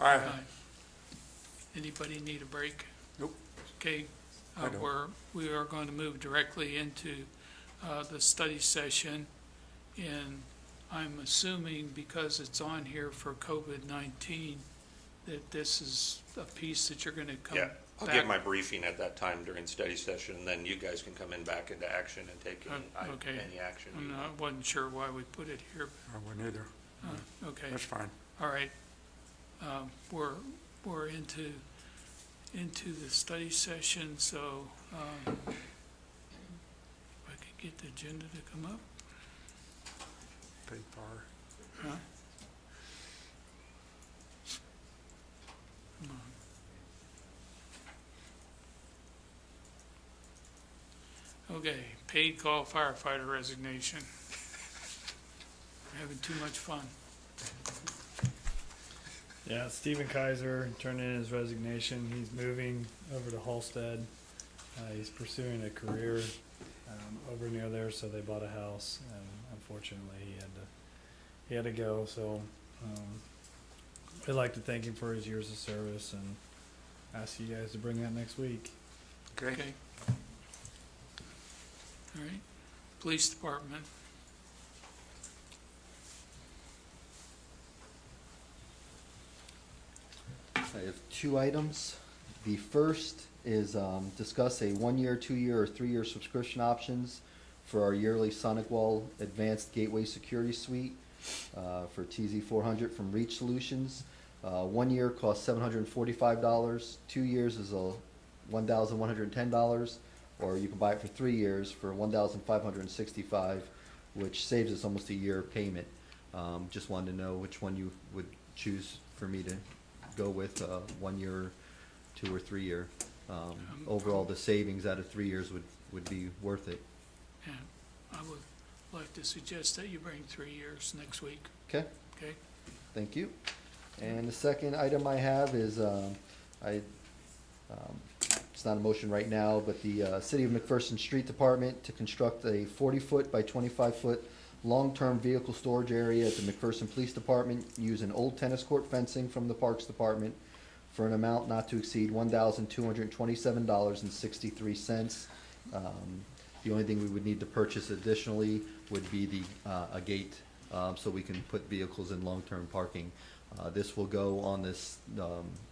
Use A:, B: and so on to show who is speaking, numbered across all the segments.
A: Aye.
B: Anybody need a break?
A: Nope.
B: Okay,
A: I don't.
B: we are going to move directly into the study session. And I'm assuming because it's on here for COVID-19, that this is a piece that you're going to come
C: Yeah,
B: back.
C: I'll give my briefing at that time during study session, and then you guys can come in back into action and take
B: Okay.
C: any action.
B: I wasn't sure why we put it here.
A: I wouldn't either.
B: Okay,
A: That's fine.
B: all right. We're into the study session, so if I could get the agenda to come up.
A: Paper.
B: Huh? Come on. Okay, paid call firefighter resignation. Having too much fun.
D: Yeah, Stephen Kaiser turned in his resignation. He's moving over to Halstead. He's pursuing a career over near there, so they bought a house, and unfortunately he had to go. So I'd like to thank him for his years of service and ask you guys to bring that next week.
A: Okay.
B: Okay. All right. Police Department.
E: I have two items. The first is discuss a 1-year, 2-year, or 3-year subscription options for our yearly Sonic Wall Advanced Gateway Security Suite for TZ400 from Reach Solutions. 1 year costs $745. 2 years is $1,110, or you can buy it for 3 years for $1,565, which saves us almost a year payment. Just wanted to know which one you would choose for me to go with, 1 year, 2 or 3 year. Overall, the savings out of 3 years would be worth it.
B: And I would like to suggest that you bring 3 years next week,
E: Okay,
B: okay?
E: thank you. And the second item I have is, it's not a motion right now, but the City of McPherson Street Department to construct a 40-foot by 25-foot long-term vehicle storage area at the McPherson Police Department using old tennis court fencing from the Parks Department for an amount not to exceed $1,227.63. The only thing we would need to purchase additionally would be a gate, so we can put vehicles in long-term parking. This will go on this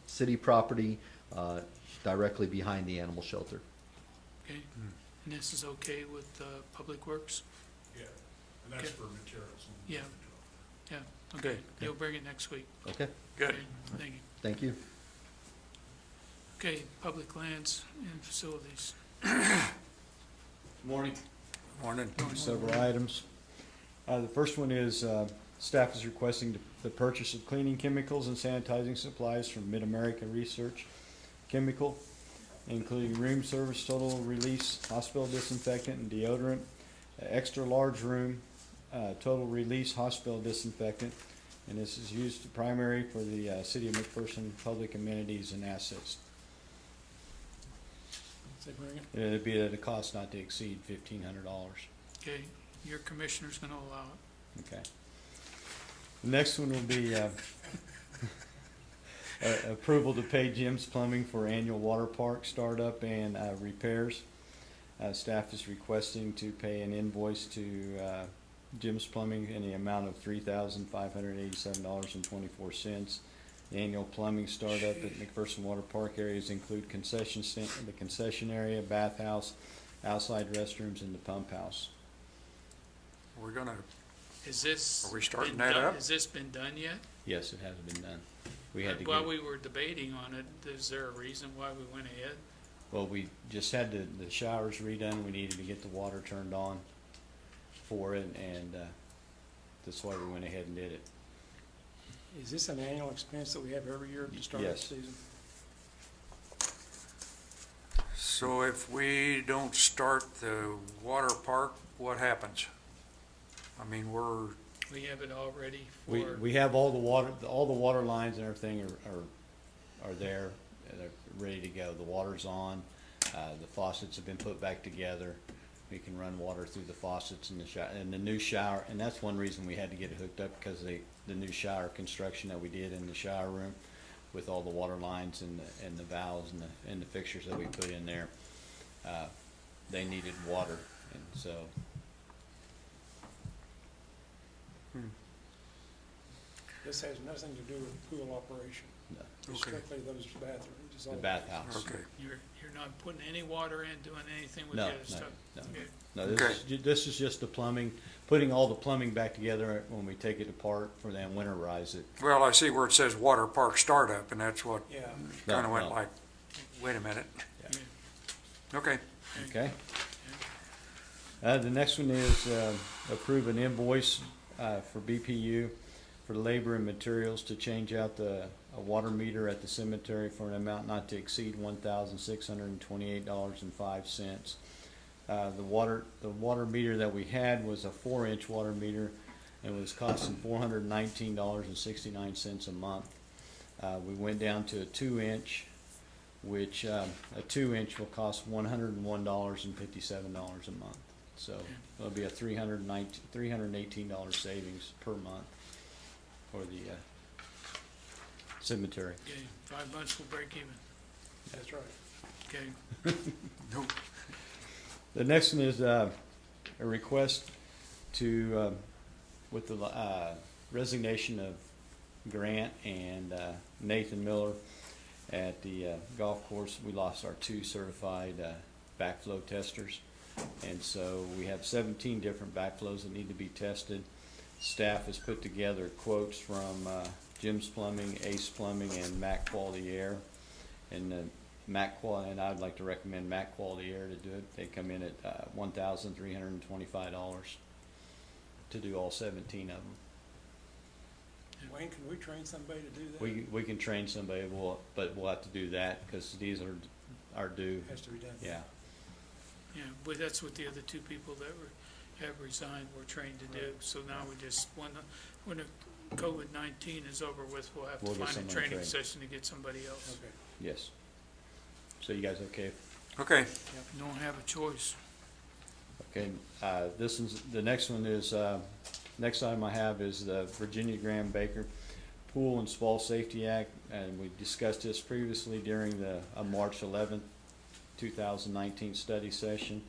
E: city property directly behind the animal shelter.
B: Okay? And this is okay with Public Works?
F: Yeah, and that's
B: Okay.
F: for materials. and
B: Yeah.
F: material.
B: Yeah, okay. You'll bring it next week.
E: Okay,
A: Good.
B: Okay, thank you.
E: thank you.
B: Okay, Public Lands and Facilities.
G: Morning.
A: Morning.
G: Several items. The first one is staff is requesting the purchase of cleaning chemicals and sanitizing supplies from Mid-America Research Chemical, including room service, total release, hospital disinfectant and deodorant, extra large room, total release hospital disinfectant, and this is used primary for the City of McPherson public amenities and assets. It'd be at a cost not to exceed $1,500.
B: Okay, your commissioner's gonna allow it.
G: Okay. The next one will be approval to pay Jim's Plumbing for annual water park startup and repairs. Staff is requesting to pay an invoice to Jim's Plumbing in the amount of $3,587.24. The annual plumbing startup at McPherson Water Park areas include the concession area, bathhouse, outside restrooms, and the pump house.
A: We're gonna,
B: Is this?
A: Are we starting
B: been
A: that
B: done-
A: up?
B: Has this been done yet?
G: Yes, it hasn't been done. We had to
B: While
G: get,
B: we were debating on it, is there a reason why we went ahead?
G: well, we just had the showers redone. We needed to get the water turned on for it, and that's why we went ahead and did it.
H: Is this an annual expense that we have every year at the start of the
G: Yes.
H: season?
A: so if we don't start the water park, what happens? I mean,
B: We have it all ready
G: We,
B: for,
G: we have all the water lines and everything are there, they're ready to go. The water's on, the faucets have been put back together. We can run water through the faucets and the new shower, and that's one reason we had to get it hooked up, because the new shower construction that we did in the shower room. with all the water lines and the valves and the fixtures that we put in there. They needed water, and so
H: This has nothing to do with pool operation.
G: No.
H: It's
A: Okay.
H: strictly those bathrooms. It's
G: the
H: all-
G: bathhouse.
A: Okay,
B: You're not putting any water in, doing anything with the
G: No,
B: other
G: no,
B: stuff?
G: no.
B: Okay.
G: No,
A: Okay.
G: this is just the plumbing, putting all the plumbing back together when we take it apart for them winterize it.
A: well, I see where it says water park startup, and that's what
H: Yeah,
A: kinda
G: No,
A: went
G: no.
A: like, wait a minute.
G: Yeah.
A: Okay,
G: Okay. The next one is approve an invoice for BPU for labor and materials to change out a water meter at the cemetery for an amount not to exceed $1,628.05. The water meter that we had was a 4-inch water meter and was costing $419.69 a month. We went down to a 2-inch, which a 2-inch will cost $101.57 a month. So it'll be a $318 savings per month for the cemetery.
B: Okay, 5 months will break even.
H: that's right.
B: Okay,
A: no,
G: The next one is a request to, with the resignation of Grant and Nathan Miller at the golf course, we lost our 2 certified backflow testers. And so we have 17 different backflows that need to be tested. Staff has put together quotes from Jim's Plumbing, Ace Plumbing, and Mac Quality Air. And and I'd like to recommend Mac Quality Air to do it. They come in at $1,325 to do all 17 of them.
H: Wayne, can we train somebody to do that?
G: We can train somebody, but we'll have to do that because these are due.
H: Has to be done.
G: Yeah.
B: yeah, but that's what the other 2 people that have resigned were trained to do. So now we just, when the COVID-19 is over with, we'll have to
G: We'll get
B: find a
G: someone
B: training
G: trained.
B: session to get somebody else.
H: Okay.
G: Yes. So you guys okay?
A: okay,
B: You don't have a choice.
G: Okay, this is, the next one is, next item I have is the Virginia Graham Baker Pool and Spa Safety Act, and we discussed this previously during the March 11th, 2019 study session.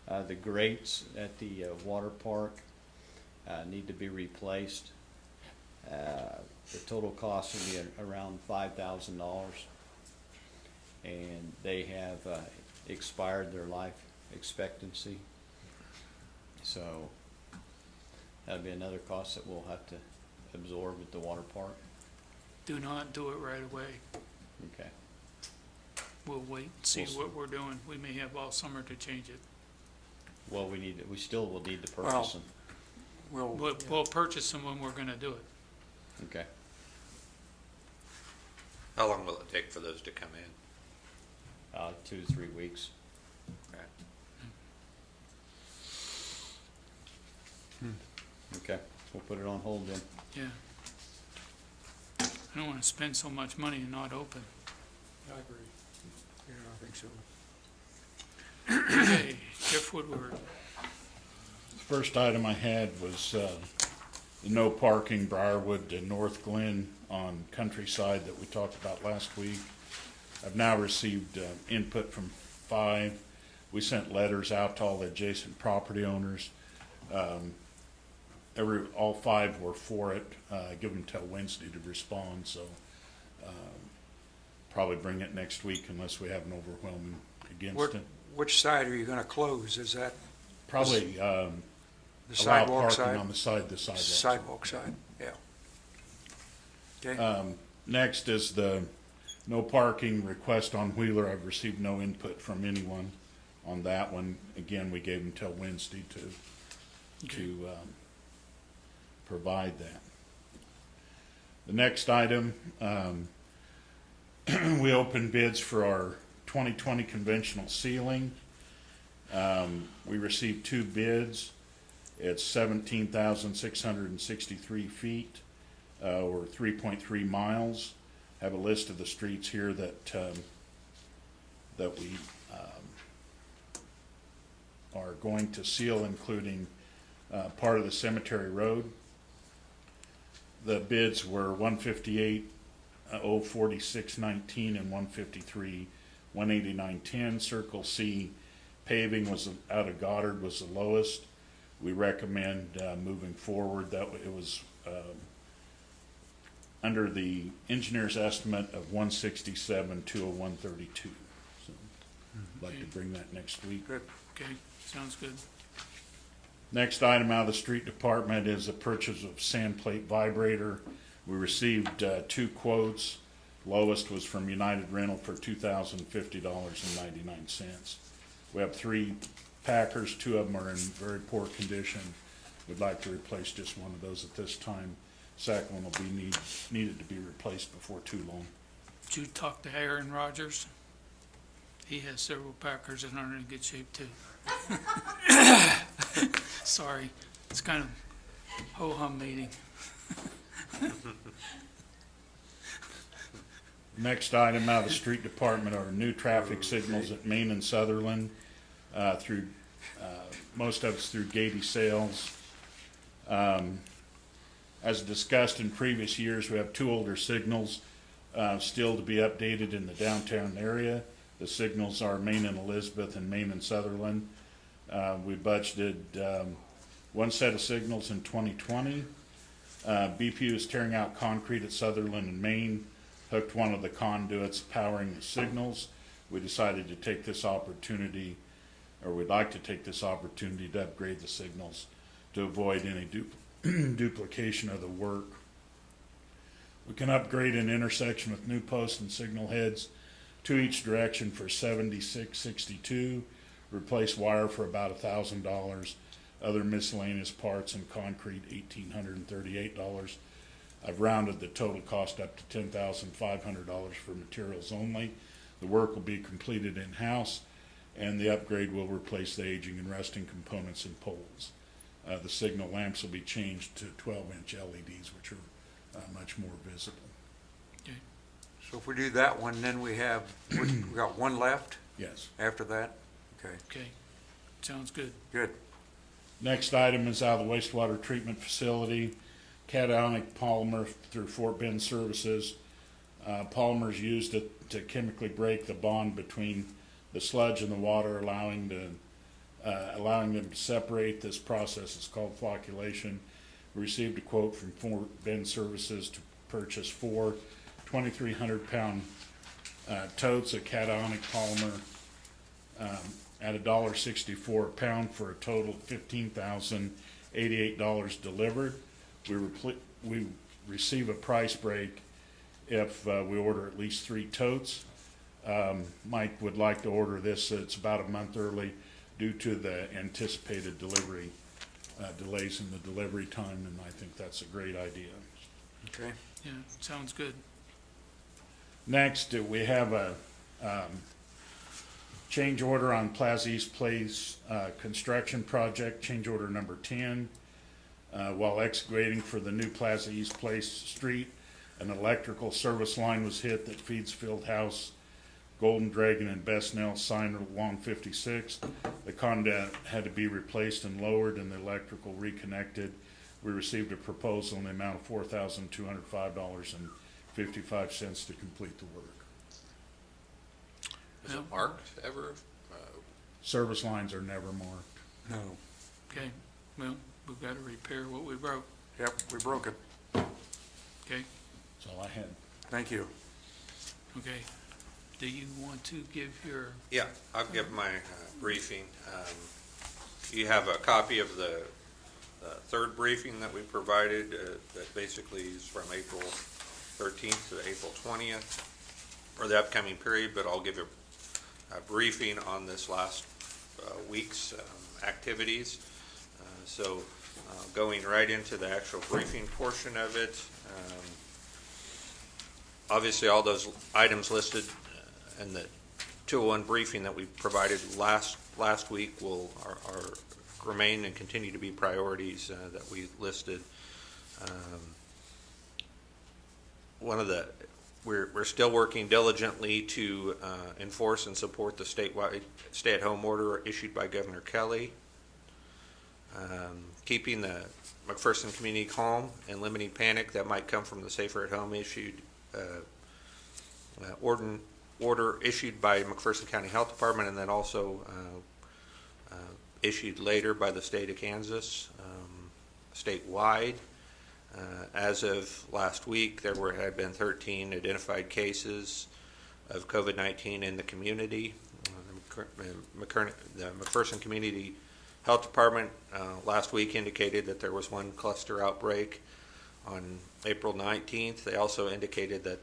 G: The grates at the water park need to be replaced. The total cost will be around $5,000, and they have expired their life expectancy. So that'll be another cost that we'll have to absorb at the water park.
B: Do not do it right away.
G: Okay.
B: We'll wait and see
G: We'll see.
B: what we're doing. We may have all summer to change it.
G: Well, we still will need to
A: Well-
G: purchase them.
B: We'll purchase them when we're gonna do it.
G: Okay.
C: How long will it take for those to come in?
G: 2 to 3 weeks.
C: Okay.
G: Okay. We'll put it on hold then.
B: Yeah. I don't wanna spend so much money and not open.
H: I agree.
A: yeah, I think so.
B: Okay, Jeff Woodward.
F: First item I had was the no parking Briarwood to North Glen on Countryside that we talked about last week. I've now received input from 5. We sent letters out to all the adjacent property owners. All 5 were for it. Give them till Wednesday to respond, so probably bring it next week unless we have an overwhelming against it.
A: Which side are you gonna close? Is that
F: Probably
A: the
F: allow
A: sidewalk
F: parking
A: side?
F: on the sidewalk.
A: Sidewalk side, yeah. Okay,
F: Next is the no parking request on Wheeler. I've received no input from anyone on that one. Again, we gave them till Wednesday to provide that. The next item, we opened bids for our 2020 conventional ceiling. We received 2 bids. It's 17,663 feet, or 3.3 miles. Have a list of the streets here that we are going to seal, including part of the cemetery road. The bids were 158 04619 and 153 18910. Circle C paving was out of Goddard was the lowest. We recommend moving forward. It was under the engineer's estimate of 167 to a 132. So I'd like to bring that next week.
A: Good.
B: Okay, sounds good.
F: Next item out of the street department is the purchase of sand plate vibrator. We received 2 quotes. Lowest was from United Rental for $2,050.99. We have 3 Packers. 2 of them are in very poor condition. We'd like to replace just one of those at this time. Second one will be needed to be replaced before too long.
B: Did you talk to Aaron Rodgers? He has several Packers that aren't in good shape too. Sorry, it's kind of ho-hum meeting.
F: Next item out of the street department are new traffic signals at Main and Sutherland, through, most of it's through Gady Sales. As discussed in previous years, we have 2 older signals, still to be updated in the downtown area. The signals are Main and Elizabeth and Main and Sutherland. We budgeted, 1 set of signals in 2020. BPU is tearing out concrete at Sutherland and Main, hooked one of the conduits powering the signals. We decided to take this opportunity, or we'd like to take this opportunity to upgrade the signals to avoid any duplication of the work. We can upgrade an intersection with new posts and signal heads to each direction for $76.62, replace wire for about $1,000, other miscellaneous parts and concrete $1,838. I've rounded the total cost up to $10,500 for materials only. The work will be completed in-house, and the upgrade will replace the aging and rusting components and poles. The signal lamps will be changed to 12-inch LEDs, which are much more visible.
A: So if we do that one, then we got 1 left
F: Yes.
A: after that? Okay,
B: Okay, sounds good.
A: good.
F: Next item is out of the wastewater treatment facility, cationic polymer through Fort Bend Services. Polymers used to chemically break the bond between the sludge and the water, allowing them to separate. This process is called flocculation. We received a quote from Fort Bend Services to purchase 4 2,300-pound totes of cationic polymer at $1.64 a pound for a total of $15,088 delivered. We receive a price break if we order at least 3 totes. Mike would like to order this. It's about a month early due to the anticipated delivery delays in the delivery time, and I think that's a great idea.
A: Okay.
B: Yeah, sounds good.
F: Next, we have a change order on Plaza East Place construction project, change order number 10. While excavating for the new Plaza East Place street, an electrical service line was hit that feeds Fieldhouse, Golden Dragon, and Bestnell sign along 56. The conduit had to be replaced and lowered and the electrical reconnected. We received a proposal in the amount of $4,205.55 to complete the work.
C: Is it marked ever?
F: Service lines are never marked.
A: No.
B: Okay, well, we've got to repair what we broke.
A: Yep, we broke it.
B: Okay,
F: That's all I had.
A: Thank you.
B: okay. Do you want to give your,
C: Yeah, I'll give my briefing. You have a copy of the third briefing that we provided that basically is from April 13th to April 20th for the upcoming period, but I'll give a briefing on this last week's activities. So going right into the actual briefing portion of it, obviously all those items listed in the 201 briefing that we provided last week are remain and continue to be priorities that we listed. We're still working diligently to enforce and support the statewide stay-at-home order issued by Governor Kelly. Keeping the McPherson community calm and limiting panic that might come from the Safer at Home issued order issued by McPherson County Health Department and then also issued later by the state of Kansas, statewide. As of last week, there had been 13 identified cases of COVID-19 in the community. The McPherson Community Health Department last week indicated that there was one cluster outbreak on April 19th. They also indicated that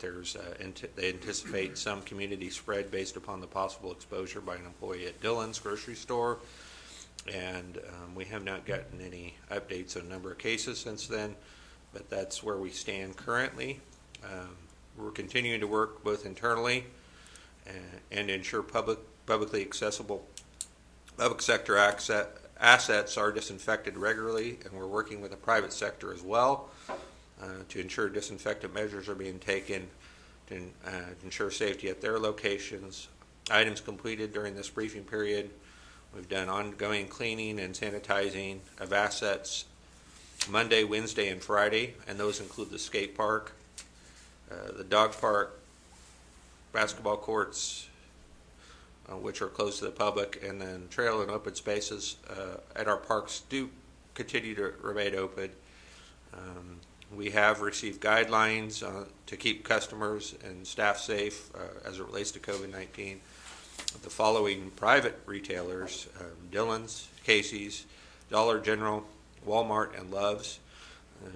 C: they anticipate some community spread based upon the possible exposure by an employee at Dillon's grocery store. And we have not gotten any updates on number of cases since then, but that's where we stand currently. We're continuing to work both internally and ensure publicly accessible public sector assets are disinfected regularly, and we're working with the private sector as well to ensure disinfectant measures are being taken to ensure safety at their locations. Items completed during this briefing period: we've done ongoing cleaning and sanitizing of assets Monday, Wednesday, and Friday, and those include the skate park, the dog park, basketball courts, which are closed to the public, and then trail and open spaces at our parks do continue to remain open. We have received guidelines to keep customers and staff safe as it relates to COVID-19. The following private retailers: Dillon's, Casey's, Dollar General, Walmart, and Love's.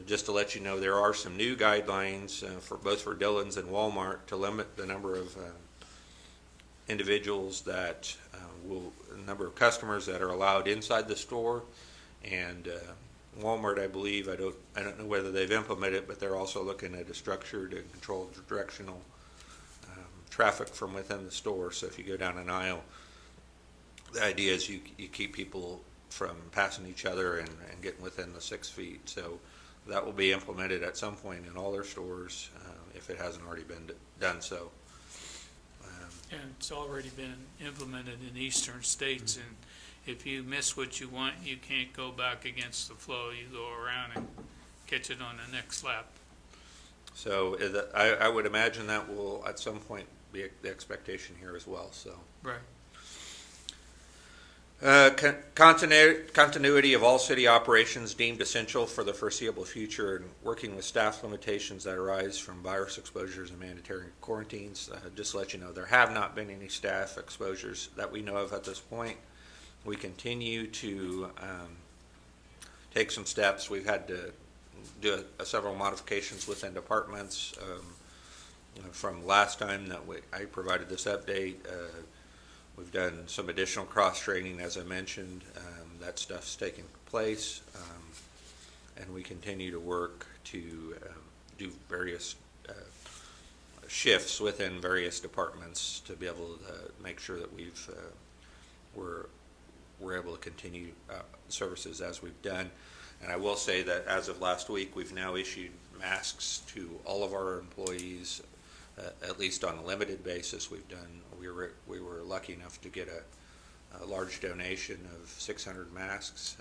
C: Just to let you know, there are some new guidelines for both for Dillon's and Walmart to limit the number of individuals that the number of customers that are allowed inside the store. And Walmart, I believe, I don't know whether they've implemented it, but they're also looking at a structure to control directional traffic from within the store. So if you go down an aisle, the idea is you keep people from passing each other and getting within the 6 feet. So that will be implemented at some point in all their stores if it hasn't already been done so.
B: And it's already been implemented in eastern states, and if you miss what you want, you can't go back against the flow. You go around and catch it on the next lap.
C: So I would imagine that will at some point be the expectation here as well. So.
B: Right.
C: Continuity of all city operations deemed essential for the foreseeable future, and working with staff limitations that arise from virus exposures and mandatory quarantines. Just to let you know, there have not been any staff exposures that we know of at this point. We continue to take some steps. We've had to do several modifications within departments from last time that I provided this update. We've done some additional cross-training, as I mentioned. That stuff's taking place, and we continue to work to do various shifts within various departments to be able to make sure that we're able to continue services as we've done. And I will say that as of last week, we've now issued masks to all of our employees, at least on a limited basis. We were lucky enough to get a large donation of 600 masks,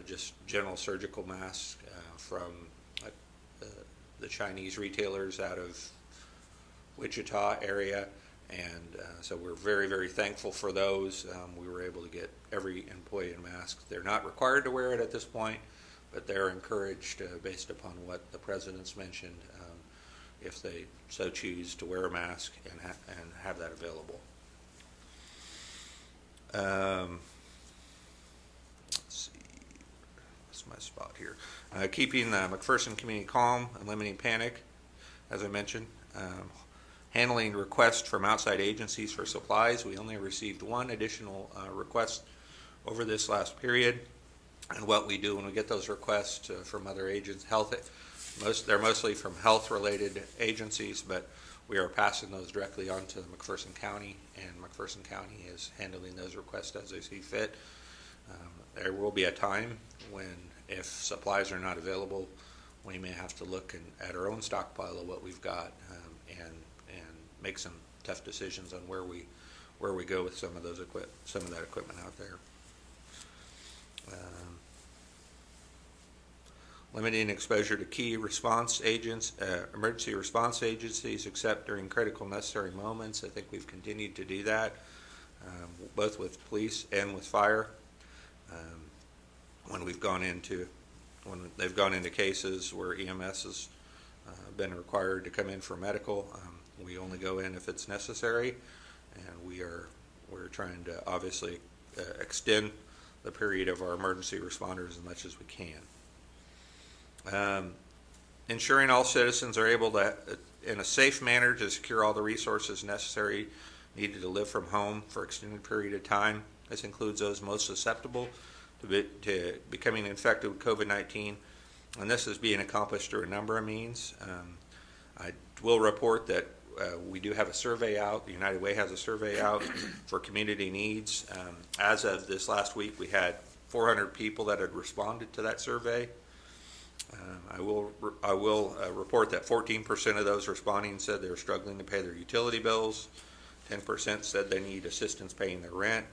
C: just general surgical masks from the Chinese retailers out of Wichita area, and so we're very, very thankful for those. We were able to get every employee a mask. They're not required to wear it at this point, but they're encouraged based upon what the president's mentioned, if they so choose to wear a mask and have that available. Let's see, what's my spot here? Keeping McPherson community calm and limiting panic, as I mentioned. Handling requests from outside agencies for supplies. We only received one additional request over this last period. And what we do when we get those requests from other agents, they're mostly from health-related agencies, but we are passing those directly on to McPherson County, and McPherson County is handling those requests as they see fit. There will be a time when, if supplies are not available, we may have to look at our own stockpile of what we've got and make some tough decisions on where we go with some of that equipment out there. limiting exposure to key response agents, emergency response agencies, except during critical necessary moments. I think we've continued to do that, both with police and with fire. When they've gone into cases where EMS has been required to come in for medical, we only go in if it's necessary, and we're trying to obviously extend the period of our emergency responders as much as we can. Ensuring all citizens are able to, in a safe manner, to secure all the resources necessary needed to live from home for an extended period of time. This includes those most susceptible to becoming infected with COVID-19, and this is being accomplished through a number of means. I will report that we do have a survey out. The United Way has a survey out for community needs. As of this last week, we had 400 people that had responded to that survey. I will report that 14% of those responding said they were struggling to pay their utility bills. 10% said they need assistance paying their rent.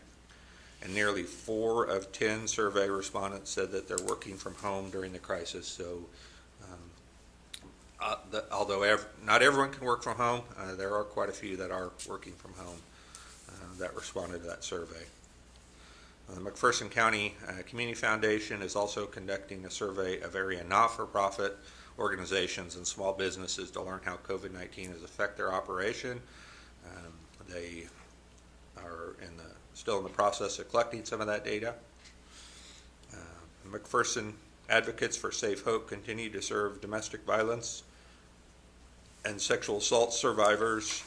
C: And nearly 4 of 10 survey respondents said that they're working from home during the crisis. So although not everyone can work from home, there are quite a few that are working from home that responded to that survey. The McPherson County Community Foundation is also conducting a survey of area not-for-profit organizations and small businesses to learn how COVID-19 has affected their operation. They are still in the process of collecting some of that data. McPherson Advocates for Safe Hope continue to serve domestic violence and sexual assault survivors,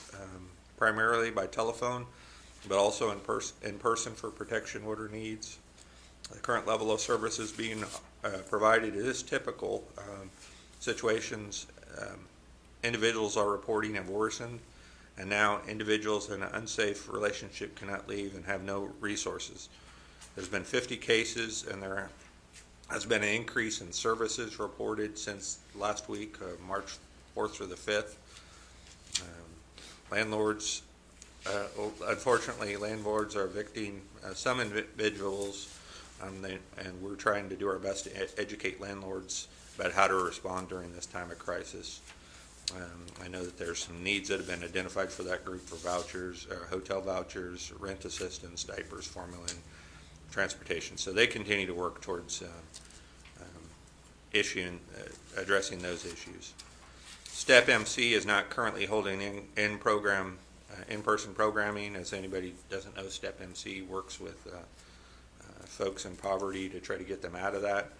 C: primarily by telephone, but also in person for protection order needs. The current level of services being provided is typical. Situations individuals are reporting have worsened, and now individuals in an unsafe relationship cannot leave and have no resources. There's been 50 cases, and there has been an increase in services reported since last week, March 4th through the 5th. Landlords, unfortunately, landlords are evicting some individuals, and we're trying to do our best to educate landlords about how to respond during this time of crisis. I know that there's some needs that have been identified for that group for vouchers, hotel vouchers, rent assistance, diapers, formula, and transportation. So they continue to work towards addressing those issues. STEP MC is not currently holding in-person programming. As anybody doesn't know, STEP MC works with folks in poverty to try to get them out of that.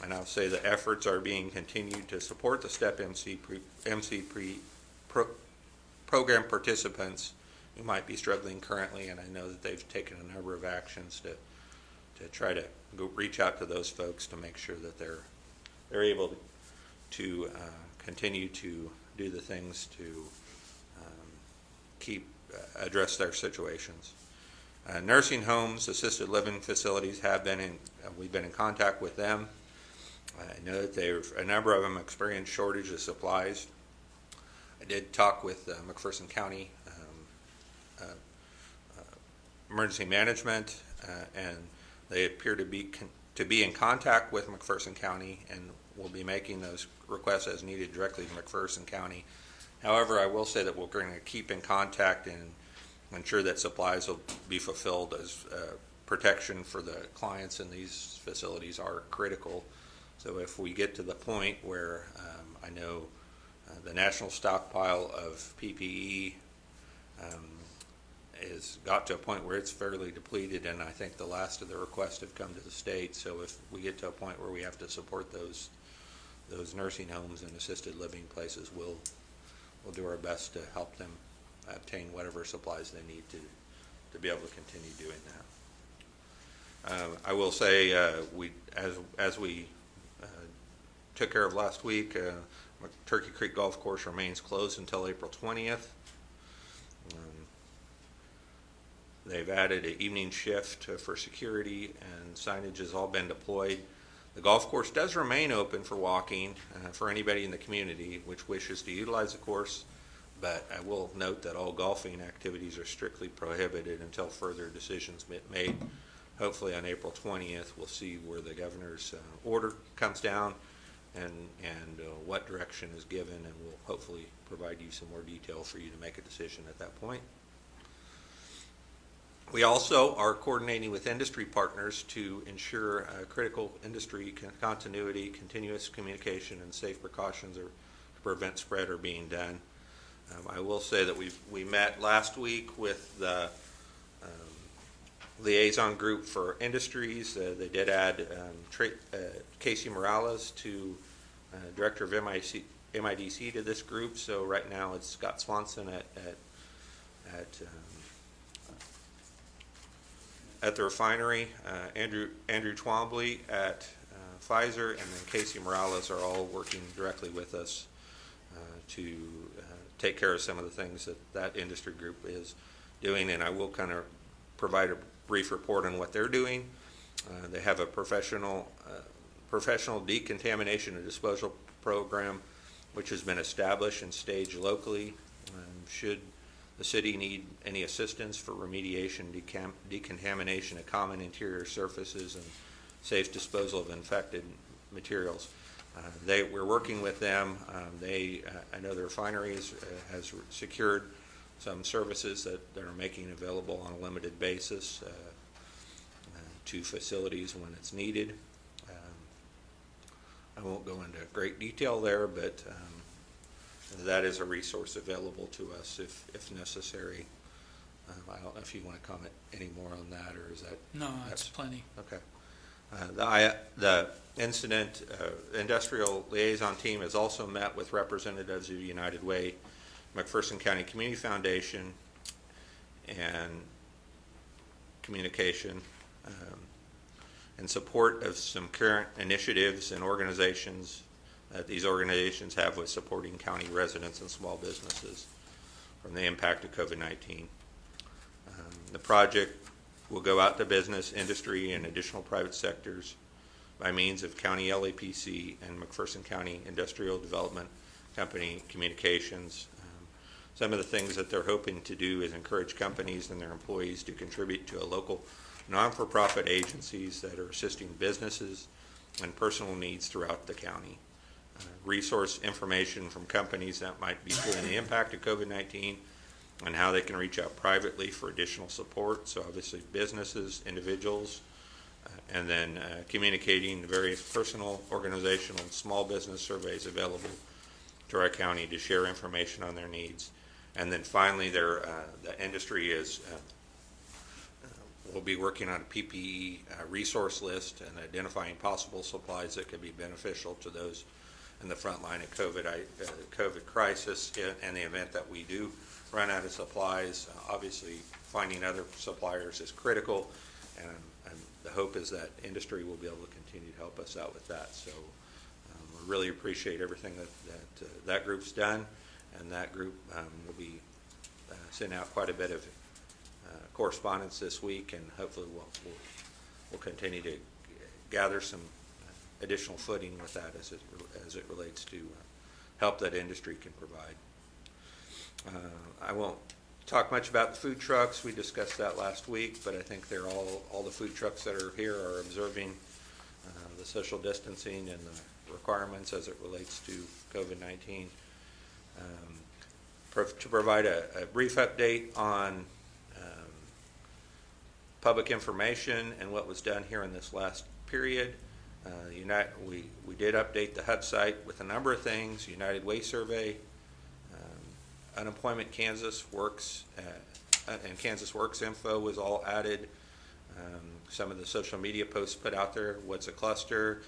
C: And I'll say the efforts are being continued to support the STEP MC program participants who might be struggling currently, and I know that they've taken a number of actions to try to go reach out to those folks to make sure that they're able to continue to do the things to address their situations. Nursing homes, assisted living facilities we've been in contact with them. I know that a number of them experienced shortage of supplies. I did talk with McPherson County Emergency Management, and they appear to be in contact with McPherson County and will be making those requests as needed directly to McPherson County. However, I will say that we're going to keep in contact and ensure that supplies will be fulfilled, as protection for the clients in these facilities are critical. So if we get to the point where I know the national stockpile of PPE is got to a point where it's fairly depleted, and I think the last of the requests have come to the state. So if we get to a point where we have to support those nursing homes and assisted living places, we'll do our best to help them obtain whatever supplies they need to be able to continue doing that. I will say as we took care of last week, Turkey Creek Golf Course remains closed until April 20th. They've added an evening shift for security, and signage has all been deployed. The golf course does remain open for walking for anybody in the community which wishes to utilize the course, but I will note that all golfing activities are strictly prohibited until further decisions made. Hopefully on April 20th, we'll see where the governor's order comes down, and what direction is given, and we'll hopefully provide you some more detail for you to make a decision at that point. We also are coordinating with industry partners to ensure critical industry continuity, continuous communication, and safe precautions to prevent spread are being done. I will say that we met last week with the liaison group for industries. They did add Casey Morales to director of MIDC to this group. So right now it's Scott Swanson at the refinery, Andrew Twombly at Pfizer, and then Casey Morales are all working directly with us to take care of some of the things that industry group is doing. And I will kind of provide a brief report on what they're doing. They have a professional decontamination and disposal program which has been established and staged locally. Should the city need any assistance for remediation, decontamination of common interior surfaces, and safe disposal of infected materials, we're working with them. I know the refinery has secured some services that are making available on a limited basis to facilities when it's needed. I won't go into great detail there, but that is a resource available to us if necessary. I don't know if you want to comment any more on that, or is that?
B: No, that's plenty.
C: Okay. The incident industrial liaison team has also met with representatives of United Way, McPherson County Community Foundation, and communication in support of some current initiatives and organizations that these organizations have with supporting county residents and small businesses from the impact of COVID-19. The project will go out to business, industry, and additional private sectors by means of County LAPC and McPherson County Industrial Development Company communications. Some of the things that they're hoping to do is encourage companies and their employees to contribute to a local non-for-profit agencies that are assisting businesses and personal needs throughout the county. Resource information from companies that might be feeling the impact of COVID-19 and how they can reach out privately for additional support. So obviously businesses, individuals, and then communicating the various personal, organizational, and small business surveys available to our county to share information on their needs. And then finally, the industry will be working on a PPE resource list and identifying possible supplies that could be beneficial to those in the front line of COVID crisis in the event that we do run out of supplies. Obviously, finding other suppliers is critical, and the hope is that industry will be able to continue to help us out with that. So we really appreciate everything that group's done, and that group will be sending out quite a bit of correspondence this week, and hopefully we'll continue to gather some additional footing with that as it relates to help that industry can provide. I won't talk much about the food trucks. We discussed that last week, but I think they're all the food trucks that are here are observing the social distancing and the requirements as it relates to COVID-19. To provide a brief update on public information and what was done here in this last period. We did update the HUD site with a number of things: United Way survey, Unemployment Kansas Works, and Kansas Works info was all added. Some of the social media posts put out there. What's a cluster?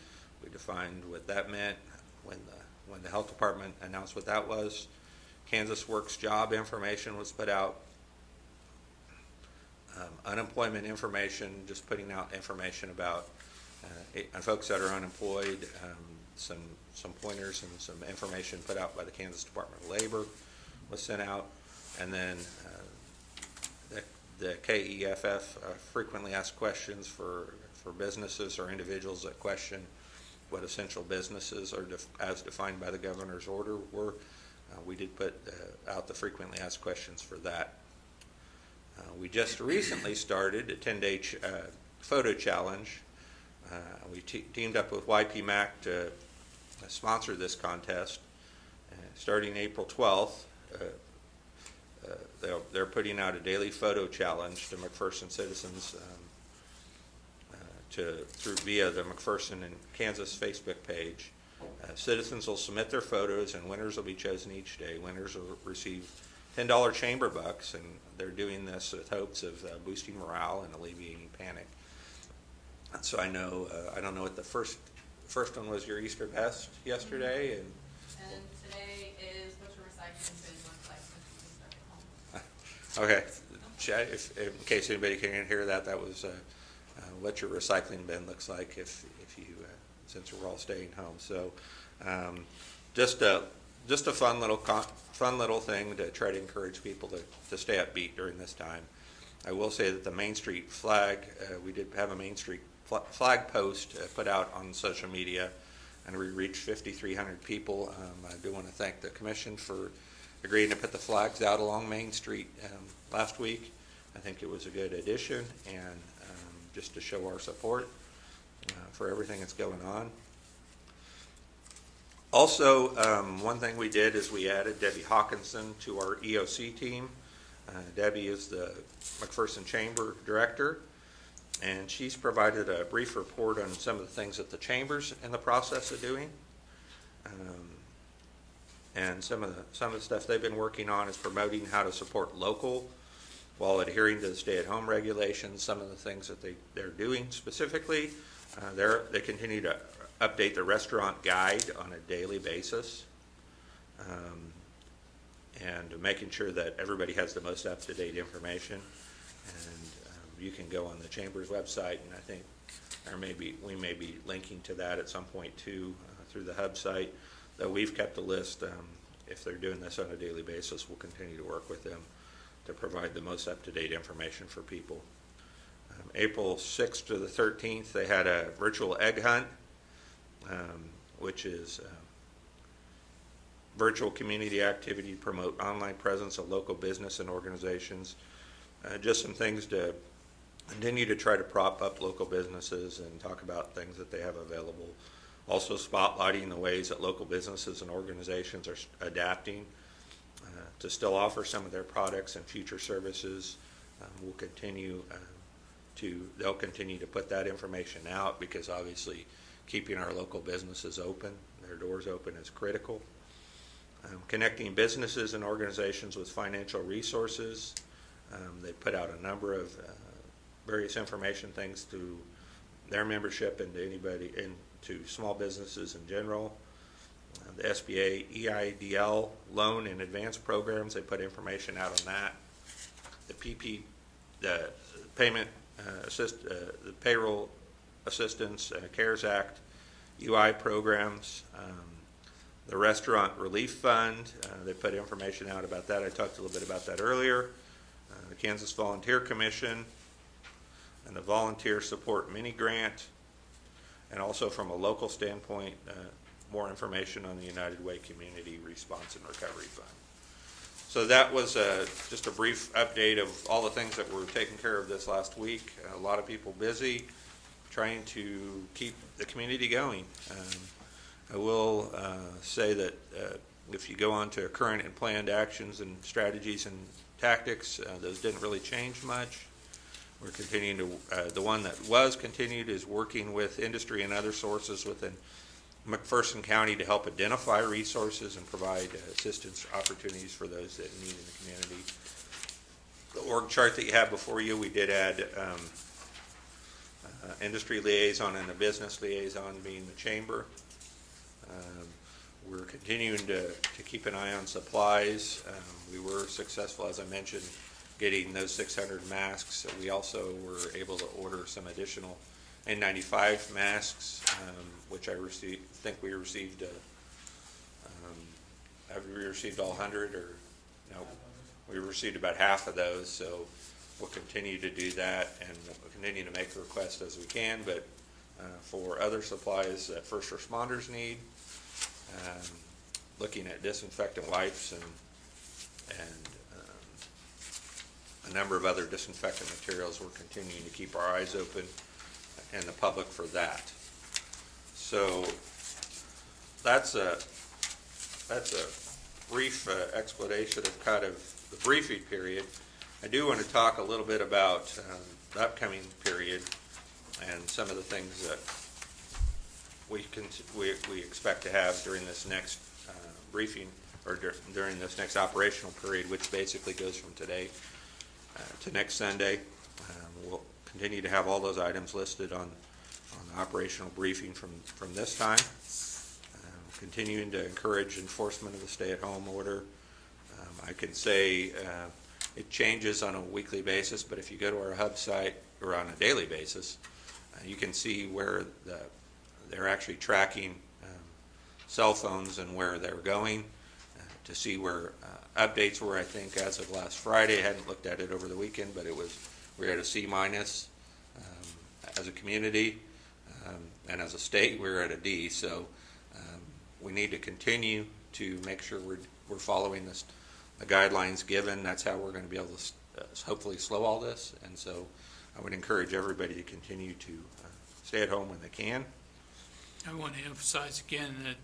C: We defined what that meant when the health department announced what that was. Kansas Works job information was put out. Unemployment information, just putting out information about folks that are unemployed, some pointers and some information put out by the Kansas Department of Labor was sent out. And then the KEFF frequently asked questions for businesses or individuals that question what essential businesses are as defined by the governor's order were. We did put out the frequently asked questions for that. We just recently started a 10-day photo challenge. We teamed up with YPMAC to sponsor this contest. Starting April 12th, they're putting out a daily photo challenge to McPherson citizens through via the McPherson and Kansas Facebook page. Citizens will submit their photos, and winners will be chosen each day. Winners will receive $10 chamber bucks, and they're doing this with hopes of boosting morale and alleviating panic. And so I don't know what the first one was. Your Easter vest yesterday, and
I: today is what your recycling bin looks like when you stuff at home.
C: okay, Chad, in case anybody can hear that, that was what your recycling bin looks like if you since we're all staying home. So just a fun little thing to try to encourage people to stay upbeat during this time. I will say that the Main Street flag, we did have a Main Street flag post put out on social media, and we reached 5,300 people. I do want to thank the commission for agreeing to put the flags out along Main Street last week. I think it was a good addition, and just to show our support for everything that's going on. Also, one thing we did is we added Debbie Hawkinson to our EOC team. Debbie is the McPherson Chamber Director, and she's provided a brief report on some of the things that the Chamber's in the process of doing. And some of the stuff they've been working on is promoting how to support local while adhering to the stay-at-home regulations. Some of the things that they're doing specifically, they continue to update the restaurant guide on a daily basis, and making sure that everybody has the most up-to-date information. And you can go on the Chamber's website, and I think we may be linking to that at some point too through the hub site. Though we've kept a list, if they're doing this on a daily basis, we'll continue to work with them to provide the most up-to-date information for people. April 6th to the 13th, they had a virtual egg hunt, which is virtual community activity to promote online presence of local business and organizations. Just some things to continue to try to prop up local businesses and talk about things that they have available. Also spotlighting the ways that local businesses and organizations are adapting to still offer some of their products and future services. They'll continue to put that information out, because obviously keeping our local businesses open, their doors open, is critical. Connecting businesses and organizations with financial resources. They put out a number of various information things to their membership and to anybody, and to small businesses in general. The SBA EIDL loan and advance programs, they put information out on that. The payment the payroll assistance, CARES Act, UI programs, the restaurant relief fund, they put information out about that. I talked a little bit about that earlier. The Kansas Volunteer Commission and the Volunteer Support Mini Grant, and also from a local standpoint, more information on the United Way Community Response and Recovery Fund. So that was just a brief update of all the things that were taken care of this last week. A lot of people busy trying to keep the community going. I will say that if you go on to current and planned actions and strategies and tactics, those didn't really change much. We're continuing to, the one that was continued is working with industry and other sources within McPherson County to help identify resources and provide assistance opportunities for those that need in the community. The org chart that you have before you, we did add industry liaison and a business liaison being the chamber. We're continuing to keep an eye on supplies. We were successful, as I mentioned, getting those 600 masks. We also were able to order some additional N95 masks, which I think we received. Have we received all 100, or no? We received about half of those, so we'll continue to do that, and we'll continue to make requests as we can. But for other supplies that first responders need, looking at disinfectant wipes and a number of other disinfectant materials, we're continuing to keep our eyes open and the public for that. So that's a brief explanation of kind of the briefing period. I do want to talk a little bit about the upcoming period and some of the things that we expect to have during this next briefing, or during this next operational period, which basically goes from today to next Sunday. We'll continue to have all those items listed on the operational briefing from this time. Continuing to encourage enforcement of the stay-at-home order. I can say it changes on a weekly basis, but if you go to our hub site, or on a daily basis, you can see where they're actually tracking cell phones and where they're going, to see where updates were. I think as of last Friday, I hadn't looked at it over the weekend, but we're at a C- as a community, and as a state we're at a D. So we need to continue to make sure we're following the guidelines given. That's how we're going to be able to hopefully slow all this. And so I would encourage everybody to continue to stay at home when they can.
B: I want to emphasize again that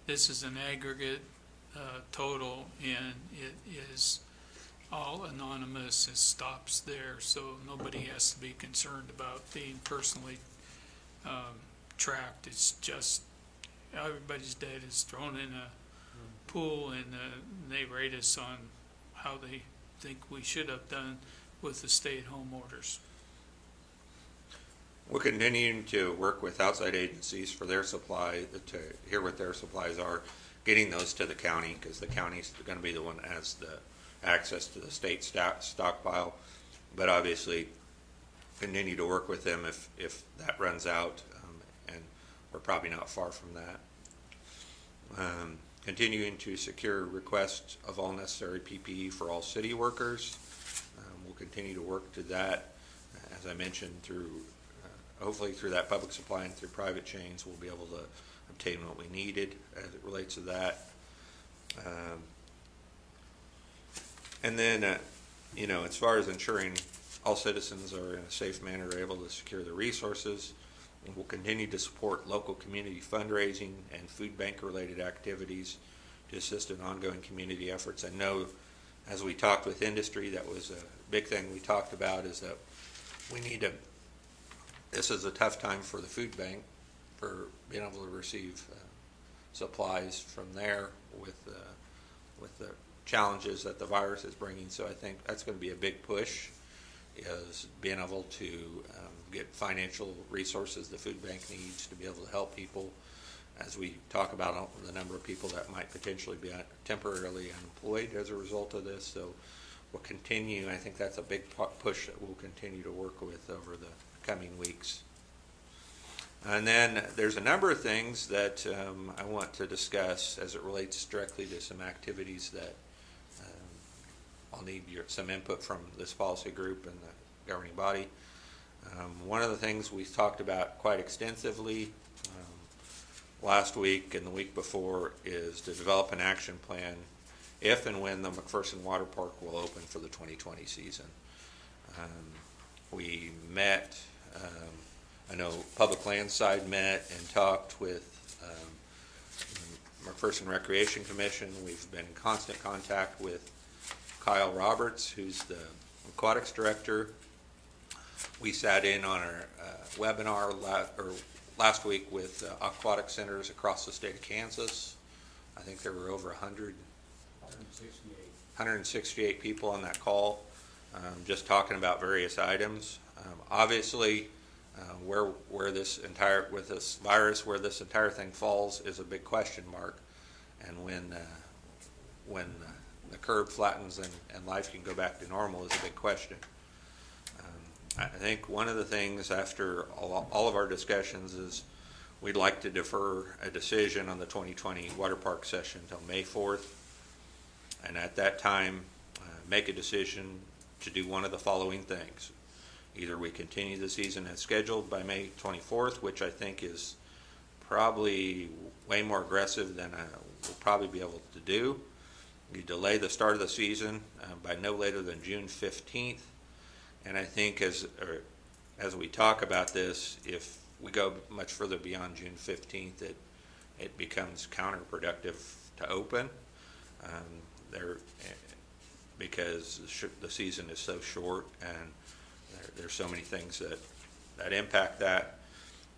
B: this is an aggregate total, and it is all anonymous. It stops there, so nobody has to be concerned about being personally tracked. It's just everybody's data is thrown in a pool, and they rate us on how they think we should have done with the stay-at-home orders.
C: We're continuing to work with outside agencies for their supply, to hear what their supplies are, getting those to the county, because the county's going to be the one that has the access to the state stockpile. But obviously, continue to work with them if that runs out, and we're probably not far from that. Continuing to secure requests of all necessary PPE for all city workers. We'll continue to work to that. As I mentioned, through hopefully through that public supply and through private chains, we'll be able to obtain what we needed as it relates to that. And then, as far as ensuring all citizens are in a safe manner able to secure their resources, we'll continue to support local community fundraising and food bank related activities to assist in ongoing community efforts. I know as we talked with industry, that was a big thing we talked about, is that we need to, this is a tough time for the food bank, for being able to receive supplies from there with the challenges that the virus is bringing. So I think that's going to be a big push, is being able to get financial resources the food bank needs to be able to help people, as we talk about the number of people that might potentially be temporarily unemployed as a result of this. So we'll continue. I think that's a big push that we'll continue to work with over the coming weeks. And then there's a number of things that I want to discuss as it relates directly to some activities that I'll need some input from this policy group and the governing body. One of the things we talked about quite extensively last week and the week before is to develop an action plan if and when the McPherson Water Park will open for the 2020 season. We met, I know Public Land side met and talked with McPherson Recreation Commission. We've been in constant contact with Kyle Roberts, who's the aquatics director. We sat in on our webinar last week with aquatic centers across the state of Kansas. I think there were over 168 people on that call, just talking about various items. Obviously, where this entire, with this virus, where this entire thing falls is a big question mark, and when the curve flattens and life can go back to normal is a big question. I think one of the things after all of our discussions is we'd like to defer a decision on the 2020 water park session until May 4th, and at that time make a decision to do one of the following things. Either we continue the season as scheduled by May 24th, which I think is probably way more aggressive than we'll probably be able to do. We delay the start of the season by no later than June 15th. And I think as we talk about this, if we go much further beyond June 15th, it becomes counterproductive to open. There, because the season is so short and there's so many things that impact that,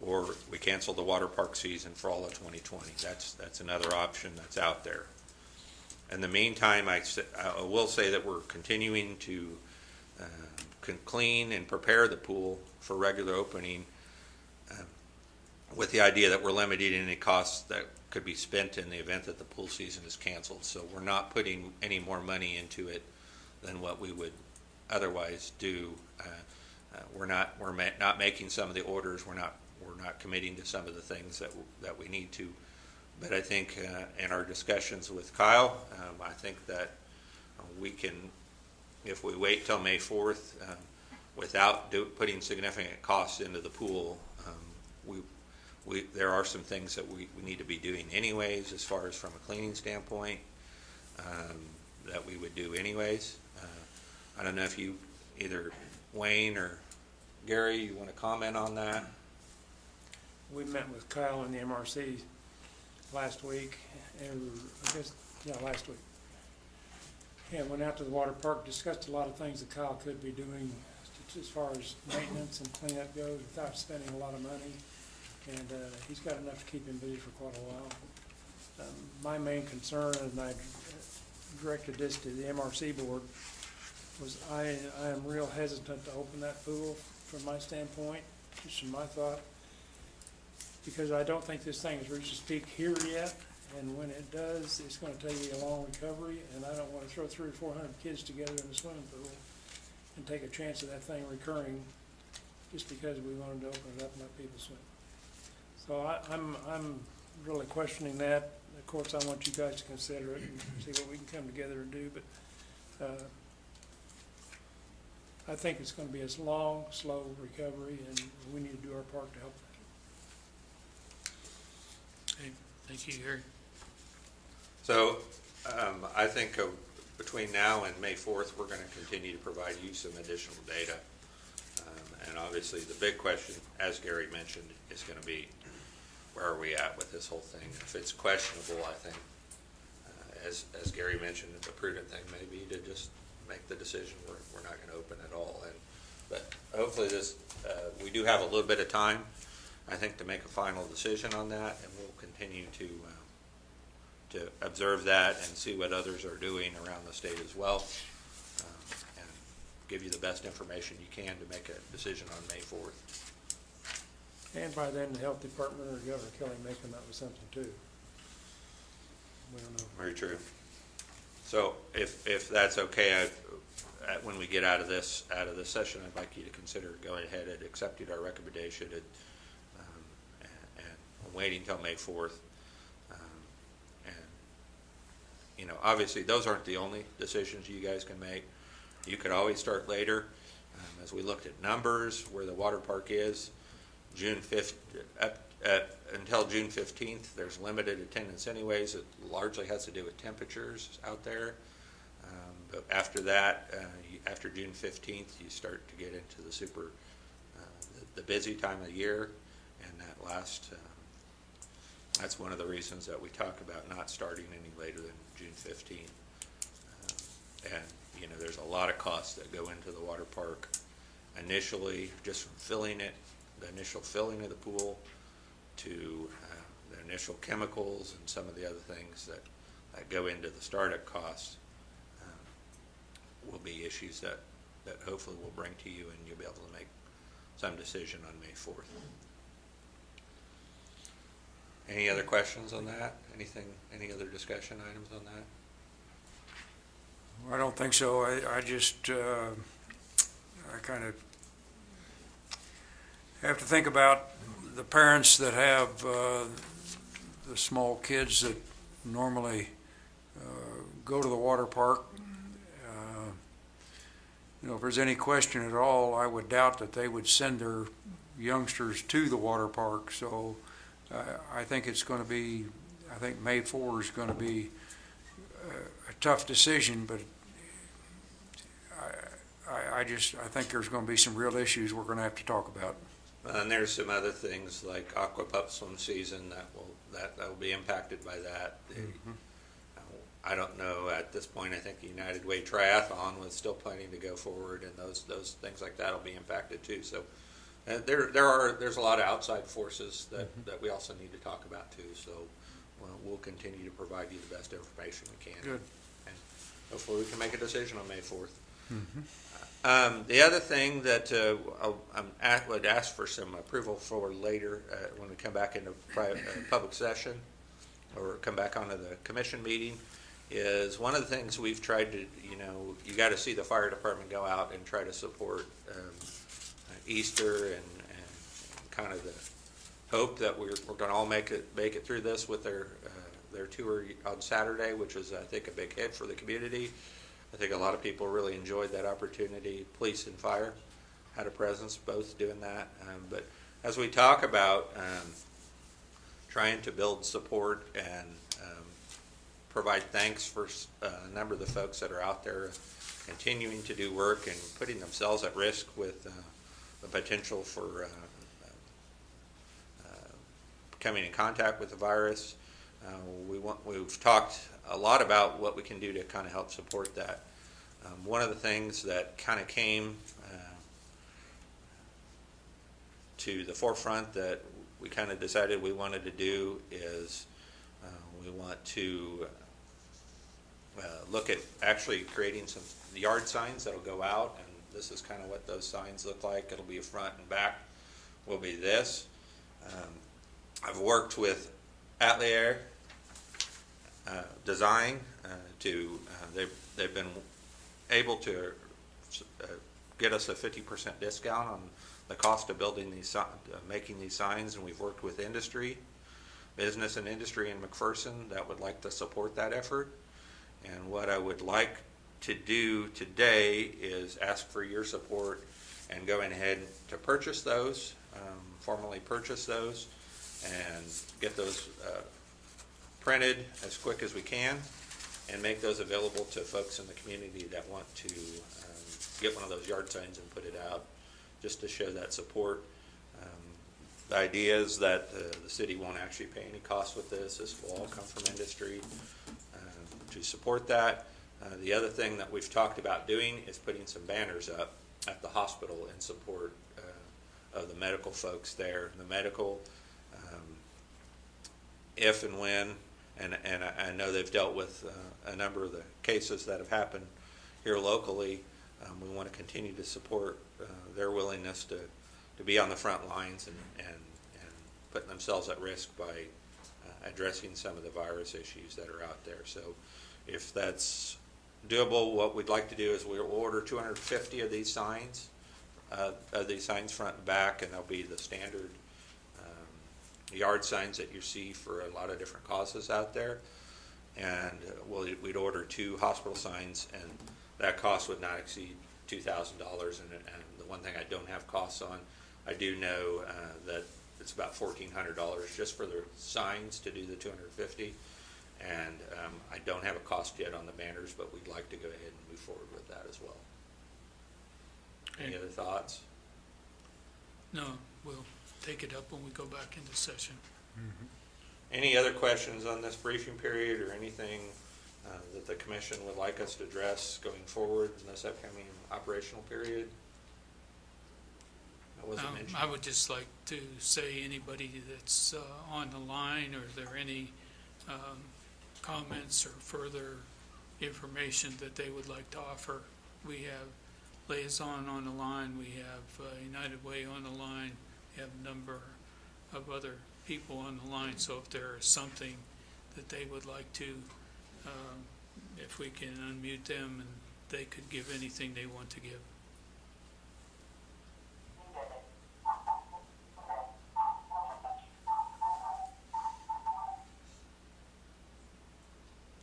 C: or we cancel the water park season for all of 2020. That's another option that's out there. In the meantime, I will say that we're continuing to clean and prepare the pool for regular opening, with the idea that we're limiting any costs that could be spent in the event that the pool season is canceled. So we're not putting any more money into it than what we would otherwise do. We're not making some of the orders. We're not committing to some of the things that we need to. But I think in our discussions with Kyle, I think that we can, if we wait till May 4th, without putting significant costs into the pool, there are some things that we need to be doing anyways, as far as from a cleaning standpoint, that we would do anyways. I don't know if you, either Wayne or Gary, you want to comment on that?
H: We met with Kyle and the MRC last week, and last week. And went out to the water park, discussed a lot of things that Kyle could be doing as far as maintenance and cleanup goes without spending a lot of money. And he's got enough to keep him busy for quite a while. My main concern, and I directed this to the MRC board, was I am real hesitant to open that pool from my standpoint, just from my thought, because I don't think this thing has reached its peak here yet, and when it does, it's going to take a long recovery, and I don't want to throw 300 or 400 kids together in a swimming pool and take a chance of that thing recurring just because we wanted to open it up and let people swim. So I'm really questioning that. Of course, I want you guys to consider it and see what we can come together and do, but I think it's going to be a long, slow recovery, and we need to do our part to help that.
B: Okay, thank you, Gary.
C: So I think between now and May 4th, we're going to continue to provide you some additional data. And obviously the big question, as Gary mentioned, is going to be, where are we at with this whole thing? If it's questionable, I think, as Gary mentioned, the prudent thing may be to just make the decision we're not going to open at all. But hopefully we do have a little bit of time, I think, to make a final decision on that, and we'll continue to observe that and see what others are doing around the state as well, and give you the best information you can to make a decision on May 4th.
H: And by then, the health department or Governor Kelly may come up with something too. We don't know.
C: Very true. So if that's okay, when we get out of this session, I'd like you to consider going ahead and accepting our recommendation and waiting till May 4th. And obviously, those aren't the only decisions you guys can make. You could always start later. As we looked at numbers, where the water park is, June 5th, until June 15th, there's limited attendance anyways. It largely has to do with temperatures out there. But after that, after June 15th, you start to get into the the busy time of the year, and that's one of the reasons that we talk about not starting any later than June 15th. And there's a lot of costs that go into the water park initially, just from filling it, the initial filling of the pool, to the initial chemicals and some of the other things that go into the startup costs. Will be issues that hopefully we'll bring to you, and you'll be able to make some decision on May 4th. Any other questions on that? Any other discussion items on that?
A: I don't think so. I just, I kind of have to think about the parents that have the small kids that normally go to the water park. If there's any question at all, I would doubt that they would send their youngsters to the water park. So I think it's going to be, I think May 4 is going to be a tough decision, but I think there's going to be some real issues we're going to have to talk about.
C: And there's some other things like aqua pup swim season that will be impacted by that. I don't know at this point. I think the United Way Triathlon was still planning to go forward, and those things like that will be impacted too. So there's a lot of outside forces that we also need to talk about too. So we'll continue to provide you the best information we can.
A: Good.
C: And hopefully we can make a decision on May 4th. The other thing that I would ask for some approval for later when we come back into public session or come back onto the commission meeting is one of the things we've tried to, you got to see the fire department go out and try to support Easter and kind of the hope that we're going to all make it through this with their tour on Saturday, which is, I think, a big hit for the community. I think a lot of people really enjoyed that opportunity. Police and fire had a presence both doing that. But as we talk about trying to build support and provide thanks for a number of the folks that are out there continuing to do work and putting themselves at risk with the potential for coming in contact with the virus. We've talked a lot about what we can do to kind of help support that. One of the things that kind of came to the forefront that we kind of decided we wanted to do is we want to look at actually creating some yard signs that'll go out, and this is kind of what those signs look like. It'll be front and back will be this. I've worked with Atelier Design they've been able to get us a 50% discount on the cost of building making these signs, and we've worked with business and industry in McPherson that would like to support that effort. And what I would like to do today is ask for your support and go ahead to purchase those, formally purchase those, and get those printed as quick as we can and make those available to folks in the community that want to get one of those yard signs and put it out just to show that support. The idea is that the city won't actually pay any cost with this. This will all come from industry to support that. The other thing that we've talked about doing is putting some banners up at the hospital in support of the medical folks there. The medical, if and when, and I know they've dealt with a number of the cases that have happened here locally. We want to continue to support their willingness to be on the front lines and putting themselves at risk by addressing some of the virus issues that are out there. So if that's doable, what we'd like to do is we'll order 250 of these signs front and back, and they'll be the standard yard signs that you see for a lot of different causes out there. And we'd order 2 hospital signs, and that cost would not exceed $2,000. And the one thing I don't have costs on, I do know that it's about $1,400 just for the signs to do the 250. And I don't have a cost yet on the banners, but we'd like to go ahead and move forward with that as well. Any other thoughts?
B: No, we'll take it up when we go back into session.
C: Any other questions on this briefing period or anything that the commission would like us to address going forward in this upcoming operational period? That wasn't mentioned.
B: I would just like to say anybody that's on the line, or are there any comments or further information that they would like to offer. We have Liaison on the line, we have United Way on the line, we have a number of other people on the line, so if there is something that they would like to, if we can unmute them and they could give anything they want to give.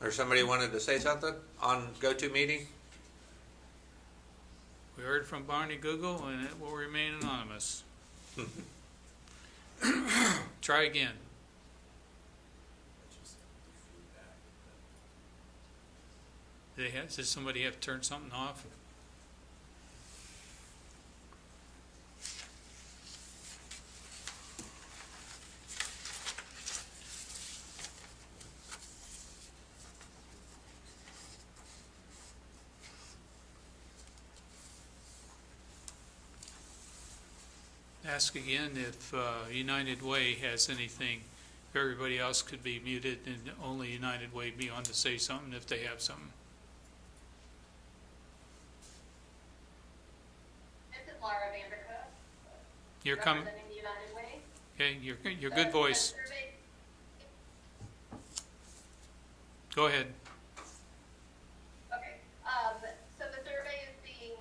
C: Or somebody wanted to say something on GoToMeeting?
B: We heard from Barney Google, and it will remain anonymous. Try again. Does somebody have to turn something off? ask again if United Way has anything. Everybody else could be muted and only United Way be on to say something if they have something.
J: This is Laura Vandercook,
B: You're coming,
J: representing the United Way.
B: okay, your good voice.
J: The survey-
B: Go ahead.
J: Okay, so the survey is being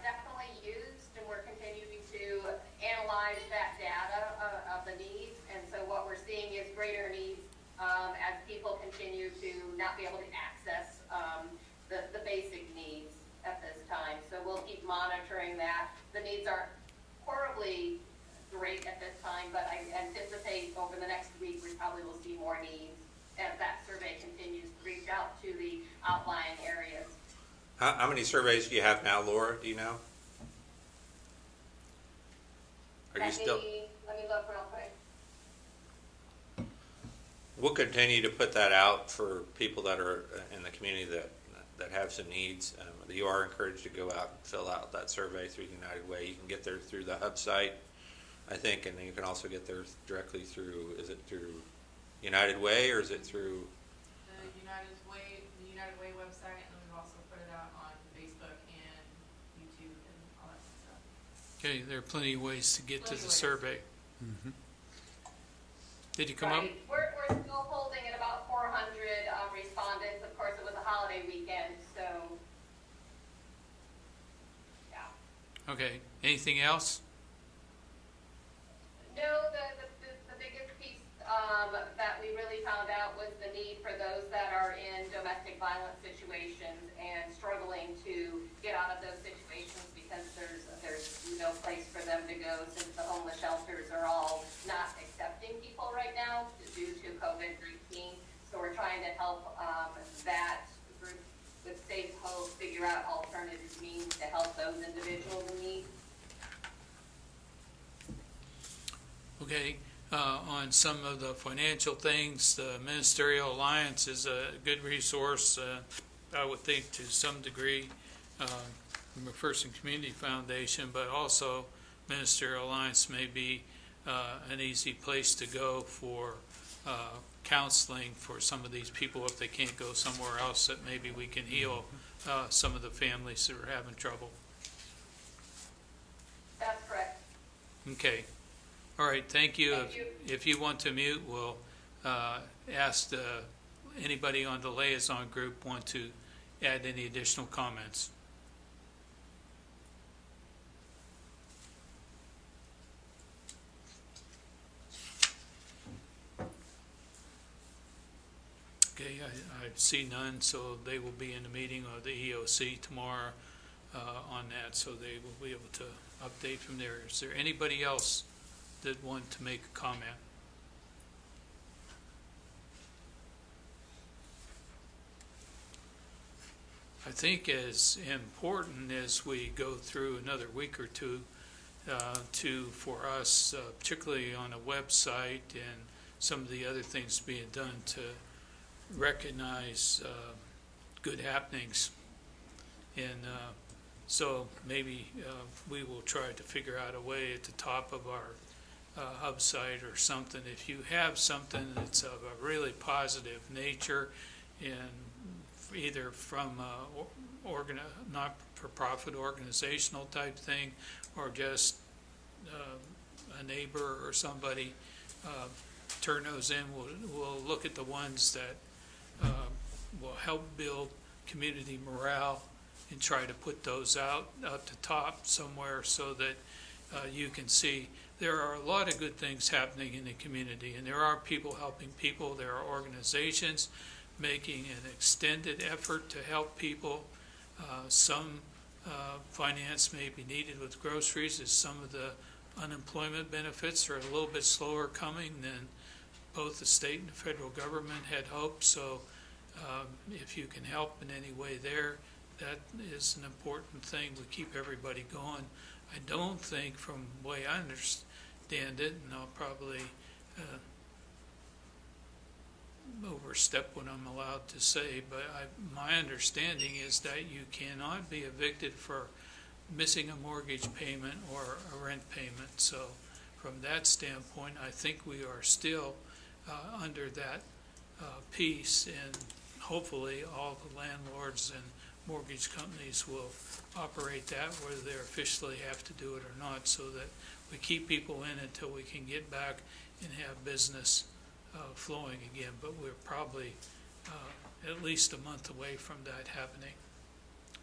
J: definitely used, and we're continuing to analyze that data of the needs. And so what we're seeing is greater needs as people continue to not be able to access the basic needs at this time. So we'll keep monitoring that. The needs aren't horribly great at this time, but I anticipate over the next week, we probably will see more needs as that survey continues to reach out to the outlying areas.
C: How many surveys do you have now, Laura? Do you know? Are you still?
J: Let me look real quick.
C: We'll continue to put that out for people that are in the community that have some needs. You are encouraged to go out and fill out that survey through United Way. You can get there through the hub site, I think, and then you can also get there directly through, is it through United Way or is it through?
I: The United Way website, and then we've also put it out on Facebook and YouTube and all that stuff.
B: Okay, there are plenty of ways to get to
I: Plenty
B: the
I: of ways.
B: survey. Did you come up?
J: Right. We're still holding at about 400 respondents. Of course, it was a holiday weekend, so, yeah.
B: Okay, anything else?
J: No, the biggest piece that we really found out was the need for those that are in domestic violence situations and struggling to get out of those situations because there's no place for them to go since the homeless shelters are all not accepting people right now due to COVID-19. So we're trying to help that group with Safe Hope figure out alternative means to help those individuals in need.
B: Okay, on some of the financial things, the Ministerial Alliance is a good resource, I would think to some degree, McPherson Community Foundation, but also Ministerial Alliance may be an easy place to go for counseling for some of these people if they can't go somewhere else, that maybe we can heal some of the families that are having trouble.
J: That's correct.
B: Okay. All right, thank you.
J: Thank you.
B: If you want to mute, we'll ask anybody on the liaison group want to add any additional comments. Okay, I see none, so they will be in the meeting of the EOC tomorrow on that, so they will be able to update from there. Is there anybody else that want to make a comment? I think as important as we go through another week or two for us, particularly on a website and some of the other things being done to recognize good happenings. And so maybe we will try to figure out a way at the top of our hub site or something. If you have something that's of a really positive nature and either from a not-for-profit organizational type thing or just a neighbor or somebody, turn those in. We'll look at the ones that will help build community morale and try to put those out at the top somewhere so that you can see there are a lot of good things happening in the community, and there are people helping people. There are organizations making an extended effort to help people. Some finance may be needed with groceries, as some of the unemployment benefits are a little bit slower coming than both the state and the federal government had hoped. So if you can help in any way there, that is an important thing. We keep everybody going. I don't think, from the way I understand it, and I'll probably overstep what I'm allowed to say, but my understanding is that you cannot be evicted for missing a mortgage payment or a rent payment. So from that standpoint, I think we are still under that piece, and hopefully all the landlords and mortgage companies will operate that, whether they officially have to do it or not, so that we keep people in until we can get back and have business flowing again. But we're probably at least a month away from that happening.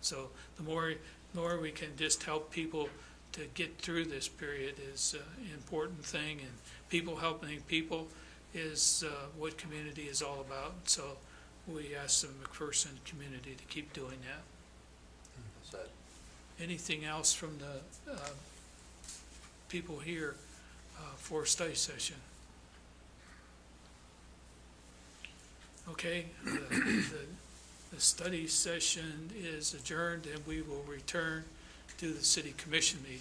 B: So the more we can just help people to get through this period is an important thing, and people helping people is what community is all about. So we ask the McPherson community to keep doing that.
C: Is that
B: Anything else from the people here for study session? Okay, the study session is adjourned, and we will return to the city commission meeting.